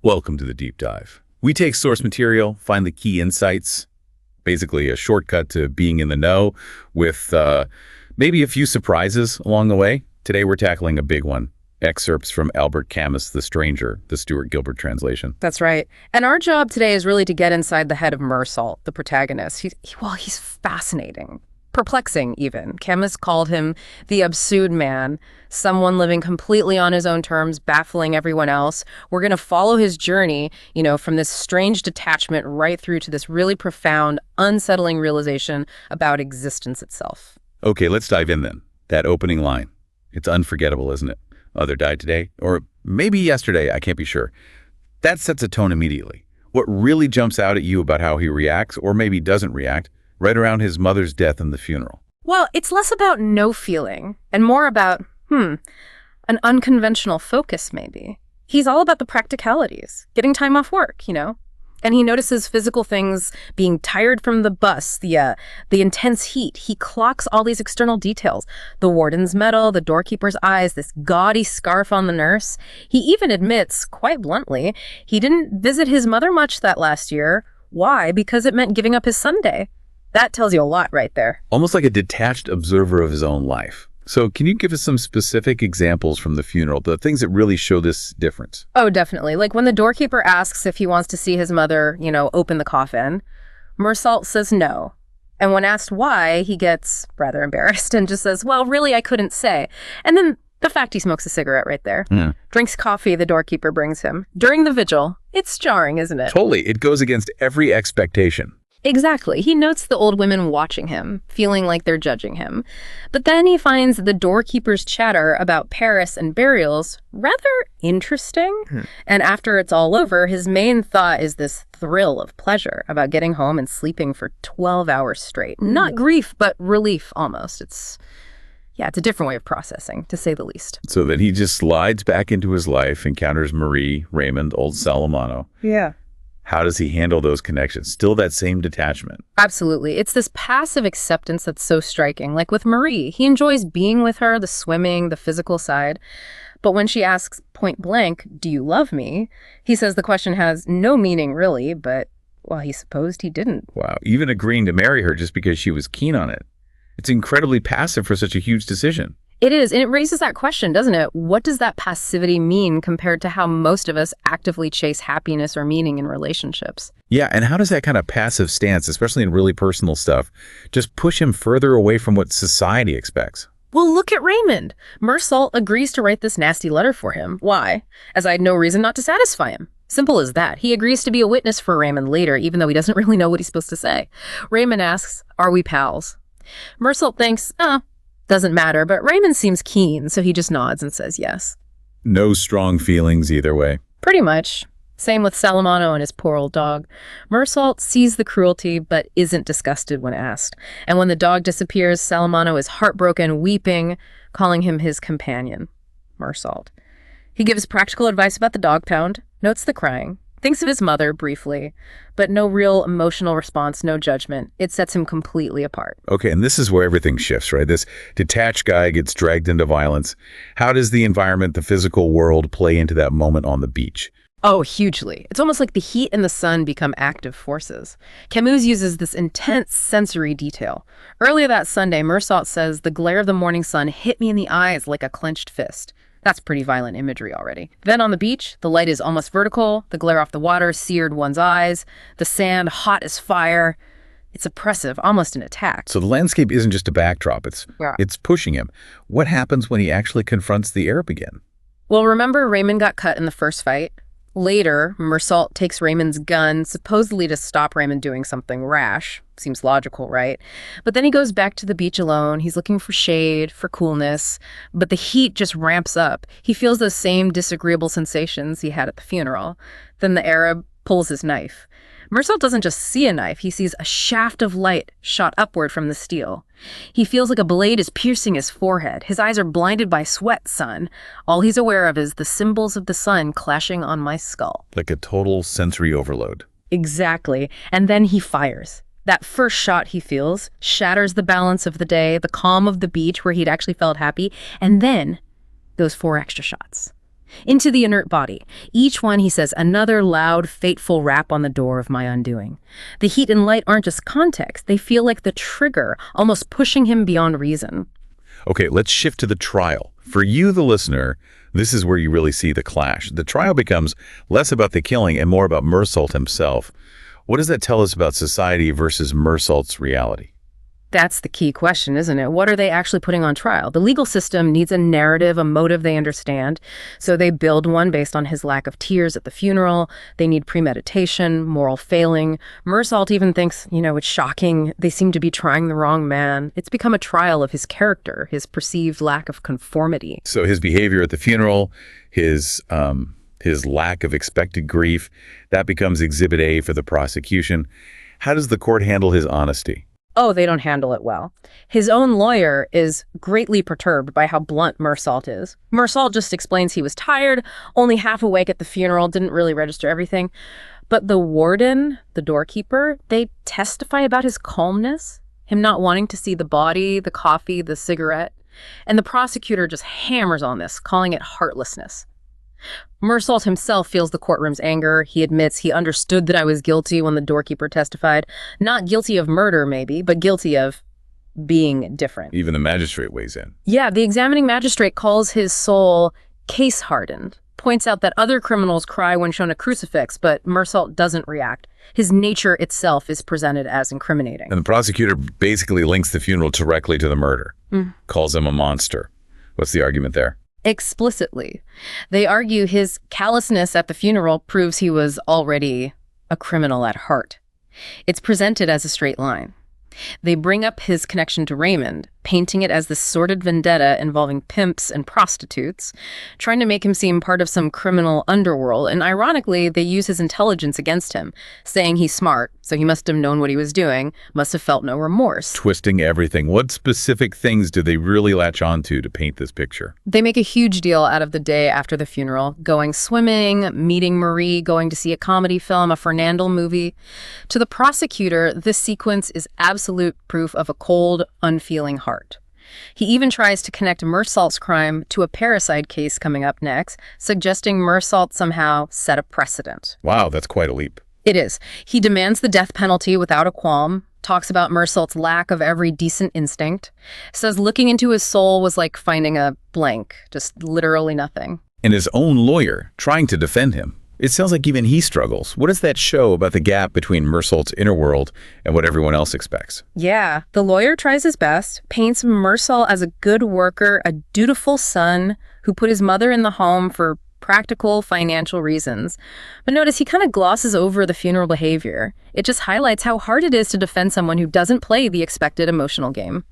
Welcome to the deep dive. We take source material, find the key insights, basically a shortcut to being in the know with maybe a few surprises along the way. Today we're tackling a big one. Excerpts from Albert Camus' The Stranger, the Stuart Gilbert translation. That's right. And our job today is really to get inside the head of Meursault, the protagonist. He's fascinating. Perplexing, even. Camus called him the absurd man, someone living completely on his own terms, baffling everyone else. We're going to follow his journey, from this strange detachment right through to this really profound, unsettling realization about existence itself. Okay, let's dive in then. That opening line. It's unforgettable, isn't it? Mother died today, or maybe yesterday, I can't be sure. That sets a tone immediately. What really jumps out at you about how he reacts, or maybe doesn't react, right around his mother's death and the funeral? Well, it's less about no feeling and more about, an unconventional focus, maybe. He's all about the practicalities, getting time off work, And he notices physical things, being tired from the bus, the intense heat. He clocks all these external details. The warden's medal, the doorkeeper's eyes, this gaudy scarf on the nurse. He even admits, quite bluntly, he didn't visit his mother much that last year. Why? Because it meant giving up his Sunday. That tells you a lot right there. Almost like a detached observer of his own life. So can you give us some specific examples from the funeral, the things that really show this difference? Oh, definitely. Like when the doorkeeper asks if he wants to see his mother, open the coffin, Meursault says no. And when asked why, he gets rather embarrassed and just says, well, really, I couldn't say. And then the fact he smokes a cigarette right there. Drinks coffee the doorkeeper brings him. During the vigil, it's jarring, isn't it? Totally. It goes against every expectation. Exactly. He notes the old women watching him, feeling like they're judging him. But then he finds the doorkeeper's chatter about Paris and burials rather interesting. And after it's all over, his main thought is this thrill of pleasure about getting home and sleeping for 12 hours straight. Not grief, but relief almost. It's a different way of processing, to say the least. So then he just slides back into his life, encounters Marie, Raymond, old Salamano. Yeah. How does he handle those connections? Still that same detachment? Absolutely. It's this passive acceptance that's so striking. Like with Marie, he enjoys being with her, the swimming, the physical side. But when she asks point blank, do you love me? He says the question has no meaning really, but, well, he supposed he didn't. Wow. Even agreeing to marry her just because she was keen on it. It's incredibly passive for such a huge decision. It is, and it raises that question, doesn't it? What does that passivity mean compared to how most of us actively chase happiness or meaning in relationships? Yeah, and how does that kind of passive stance, especially in really personal stuff, just push him further away from what society expects? Well, look at Raymond. Meursault agrees to write this nasty letter for him. Why? As I had no reason not to satisfy him. Simple as that. He agrees to be a witness for Raymond later, even though he doesn't really know what he's supposed to say. Raymond asks, are we pals? Meursault thinks, doesn't matter, but Raymond seems keen, so he just nods and says yes. No strong feelings either way. Pretty much. Same with Salamano and his poor old dog. Meursault sees the cruelty, but isn't disgusted when asked. And when the dog disappears, Salamano is heartbroken, weeping, calling him his companion, Meursault. He gives practical advice about the dog pound, notes the crying, thinks of his mother briefly, but no real emotional response, no judgment. It sets him completely apart. Okay, and this is where everything shifts, right? This detached guy gets dragged into violence. How does the environment, the physical world, play into that moment on the beach? Oh, hugely. It's almost like the heat and the sun become active forces. Camus uses this intense sensory detail. Earlier that Sunday, Meursault says, the glare of the morning sun hit me in the eyes like a clenched fist. That's pretty violent imagery already. Then on the beach, the light is almost vertical, the glare off the water seared one's eyes, the sand hot as fire. It's oppressive, almost an attack. So the landscape isn't just a backdrop, it's pushing him. What happens when he actually confronts the Arab again? Well, remember Raymond got cut in the first fight? Later, Meursault takes Raymond's gun, supposedly to stop Raymond doing something rash. Seems logical, right? But then he goes back to the beach alone. He's looking for shade, for coolness, but the heat just ramps up. He feels those same disagreeable sensations he had at the funeral. Then the Arab pulls his knife. Meursault doesn't just see a knife, he sees a shaft of light shot upward from the steel. He feels like a blade is piercing his forehead. His eyes are blinded by sweat, son. All he's aware of is the symbols of the sun clashing on my skull. Like a total sensory overload. Exactly. And then he fires. That first shot he feels shatters the balance of the day, the calm of the beach where he'd actually felt happy, and then those 4 extra shots. into the inert body. Each one, he says, another loud, fateful rap on the door of my undoing. The heat and light aren't just context. They feel like the trigger, almost pushing him beyond reason. Okay, let's shift to the trial. For you, the listener, this is where you really see the clash. The trial becomes less about the killing and more about Meursault himself. What does that tell us about society versus Meursault's reality? That's the key question, isn't it? What are they actually putting on trial? The legal system needs a narrative, a motive they understand. So they build one based on his lack of tears at the funeral. They need premeditation, moral failing. Meursault even thinks, it's shocking. They seem to be trying the wrong man. It's become a trial of his character, his perceived lack of conformity. So his behavior at the funeral, his lack of expected grief, that becomes Exhibit A for the prosecution. How does the court handle his honesty? Oh, they don't handle it well. His own lawyer is greatly perturbed by how blunt Meursault is. Meursault just explains he was tired, only half awake at the funeral, didn't really register everything. But the warden, the doorkeeper, they testify about his calmness, him not wanting to see the body, the coffee, the cigarette. And the prosecutor just hammers on this, calling it heartlessness. Meursault himself feels the courtroom's anger. He admits he understood that I was guilty when the doorkeeper testified. Not guilty of murder, maybe, but guilty of being different. Even the magistrate weighs in. Yeah, the examining magistrate calls his soul case-hardened, points out that other criminals cry when shown a crucifix, but Meursault doesn't react. His nature itself is presented as incriminating. And the prosecutor basically links the funeral directly to the murder, calls him a monster. What's the argument there? Explicitly. They argue his callousness at the funeral proves he was already a criminal at heart. It's presented as a straight line. They bring up his connection to Raymond, painting it as this sordid vendetta involving pimps and prostitutes, trying to make him seem part of some criminal underworld. And ironically, they use his intelligence against him, saying he's smart, so he must have known what he was doing, must have felt no remorse. Twisting everything. What specific things do they really latch onto to paint this picture? They make a huge deal out of the day after the funeral, going swimming, meeting Marie, going to see a comedy film, a Fernandel movie. To the prosecutor, this sequence is absolute proof of a cold, unfeeling heart. He even tries to connect Meursault's crime to a parricide case coming up next, suggesting Meursault somehow set a precedent. Wow, that's quite a leap. It is. He demands the death penalty without a qualm, talks about Meursault's lack of every decent instinct, says looking into his soul was like finding a blank, just literally nothing. And his own lawyer trying to defend him. It sounds like even he struggles. What does that show about the gap between Meursault's inner world and what everyone else expects? Yeah, the lawyer tries his best, paints Meursault as a good worker, a dutiful son who put his mother in the home for practical financial reasons. But notice he kind of glosses over the funeral behavior. It just highlights how hard it is to defend someone who doesn't play the expected emotional game.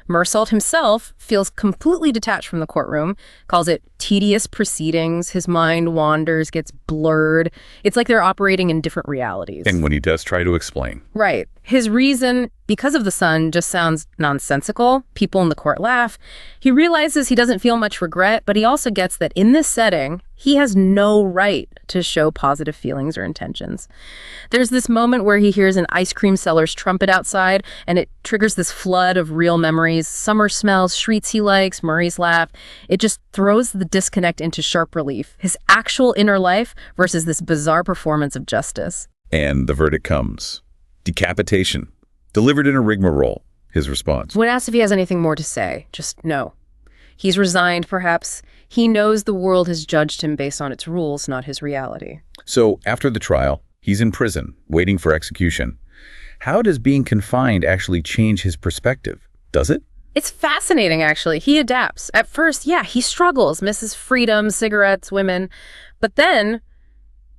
Meursault himself feels completely detached from the courtroom, calls it tedious proceedings. His mind wanders, gets blurred. It's like they're operating in different realities. And when he does try to explain. Right. His reason, because of the son, just sounds nonsensical. People in the court laugh. He realizes he doesn't feel much regret, but he also gets that in this setting, he has no right to show positive feelings or intentions. There's this moment where he hears an ice cream seller's trumpet outside, and it triggers this flood of real memories, summer smells, streets he likes, Murray's laugh. It just throws the disconnect into sharp relief, his actual inner life versus this bizarre performance of justice. And the verdict comes. Decapitation. Delivered in a rigmarole. His response. When asked if he has anything more to say, just no. He's resigned, perhaps. He knows the world has judged him based on its rules, not his reality. So, after the trial, he's in prison, waiting for execution. How does being confined actually change his perspective? Does it? It's fascinating, actually. He adapts. At first, yeah, he struggles, misses freedom, cigarettes, women. But then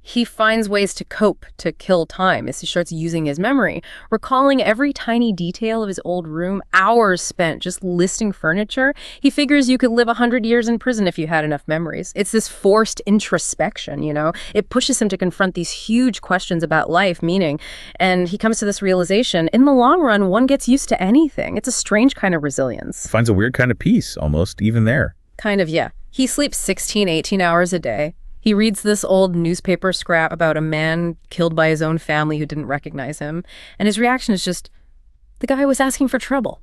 he finds ways to cope, to kill time as he starts using his memory, recalling every tiny detail of his old room, hours spent just listing furniture. He figures you could live 100 years in prison if you had enough memories. It's this forced introspection, It pushes him to confront these huge questions about life, meaning, and he comes to this realization, in the long run, one gets used to anything. It's a strange kind of resilience. Finds a weird kind of peace, almost, even there. Kind of, yeah. He sleeps 16, 18 hours a day. He reads this old newspaper scrap about a man killed by his own family who didn't recognize him. And his reaction is just, the guy was asking for trouble.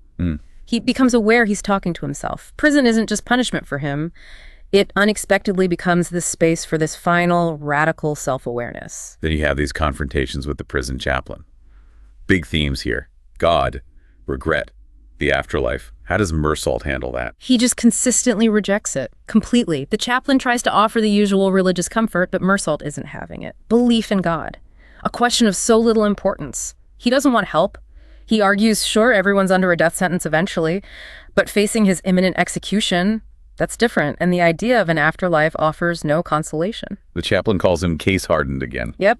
He becomes aware he's talking to himself. Prison isn't just punishment for him. It unexpectedly becomes this space for this final, radical self-awareness. Then you have these confrontations with the prison chaplain. Big themes here. God, regret, the afterlife. How does Meursault handle that? He just consistently rejects it, completely. The chaplain tries to offer the usual religious comfort, but Meursault isn't having it. Belief in God. A question of so little importance. He doesn't want help. He argues, sure, everyone's under a death sentence eventually, but facing his imminent execution, that's different, and the idea of an afterlife offers no consolation. The chaplain calls him case-hardened again. Yep.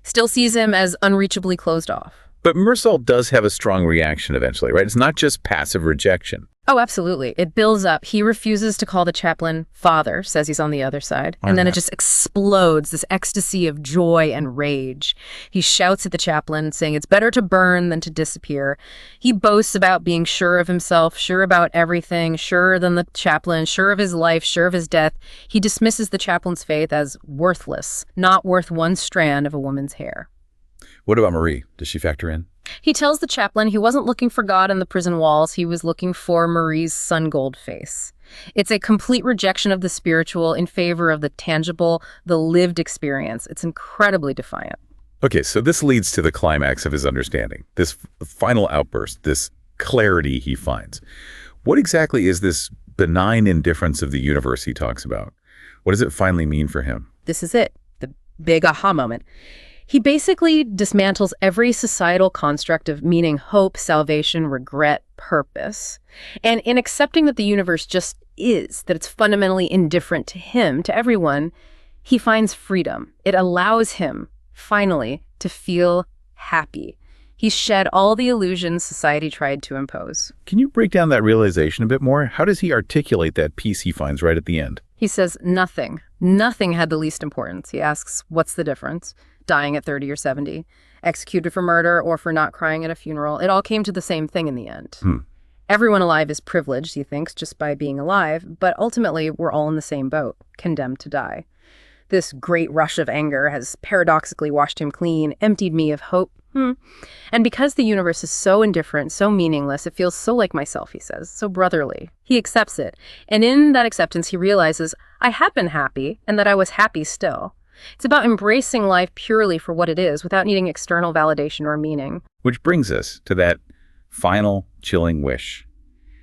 Still sees him as unreachably closed off. But Meursault does have a strong reaction eventually, right? It's not just passive rejection. Oh, absolutely. It builds up. He refuses to call the chaplain father, says he's on the other side. And then it just explodes, this ecstasy of joy and rage. He shouts at the chaplain, saying it's better to burn than to disappear. He boasts about being sure of himself, sure about everything, surer than the chaplain, sure of his life, sure of his death. He dismisses the chaplain's faith as worthless, not worth one strand of a woman's hair. What about Marie? Does she factor in? He tells the chaplain he wasn't looking for God in the prison walls, he was looking for Marie's sun-gold face. It's a complete rejection of the spiritual in favor of the tangible, the lived experience. It's incredibly defiant. Okay, so this leads to the climax of his understanding, this final outburst, this clarity he finds. What exactly is this benign indifference of the universe he talks about? What does it finally mean for him? This is it, the big aha moment. He basically dismantles every societal construct of meaning, hope, salvation, regret, purpose. And in accepting that the universe just is, that it's fundamentally indifferent to him, to everyone, he finds freedom. It allows him, finally, to feel happy. He's shed all the illusions society tried to impose. Can you break down that realization a bit more? How does he articulate that peace he finds right at the end? He says nothing. Nothing had the least importance. He asks, what's the difference? Dying at 30 or 70, executed for murder or for not crying at a funeral. It all came to the same thing in the end. Everyone alive is privileged, he thinks, just by being alive, but ultimately we're all in the same boat, condemned to die. This great rush of anger has paradoxically washed him clean, emptied me of hope. And because the universe is so indifferent, so meaningless, it feels so like myself, he says, so brotherly. He accepts it, and in that acceptance he realizes, I have been happy, and that I was happy still. It's about embracing life purely for what it is, without needing external validation or meaning. Which brings us to that final chilling wish.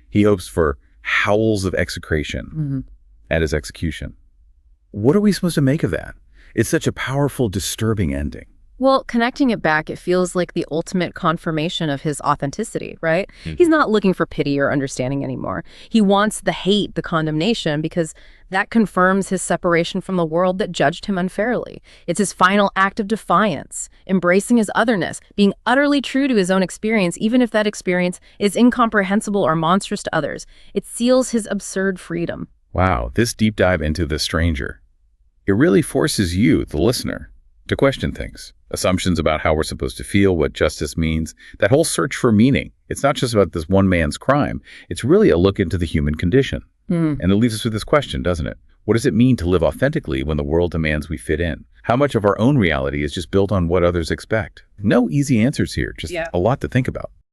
He hopes for howls of execration at his execution. What are we supposed to make of that? It's such a powerful, disturbing ending. Well, connecting it back, it feels like the ultimate confirmation of his authenticity, right? He's not looking for pity or understanding anymore. He wants the hate, the condemnation, because that confirms his separation from the world that judged him unfairly. It's his final act of defiance, embracing his otherness, being utterly true to his own experience, even if that experience is incomprehensible or monstrous to others. It seals his absurd freedom. Wow, this deep dive into the stranger. It really forces you, the listener, to question things. Assumptions about how we're supposed to feel, what justice means, that whole search for meaning. It's not just about this one man's crime. It's really a look into the human condition. And it leaves us with this question, doesn't it? What does it mean to live authentically when the world demands we fit in? How much of our own reality is just built on what others expect? No easy answers here, just a lot to think about.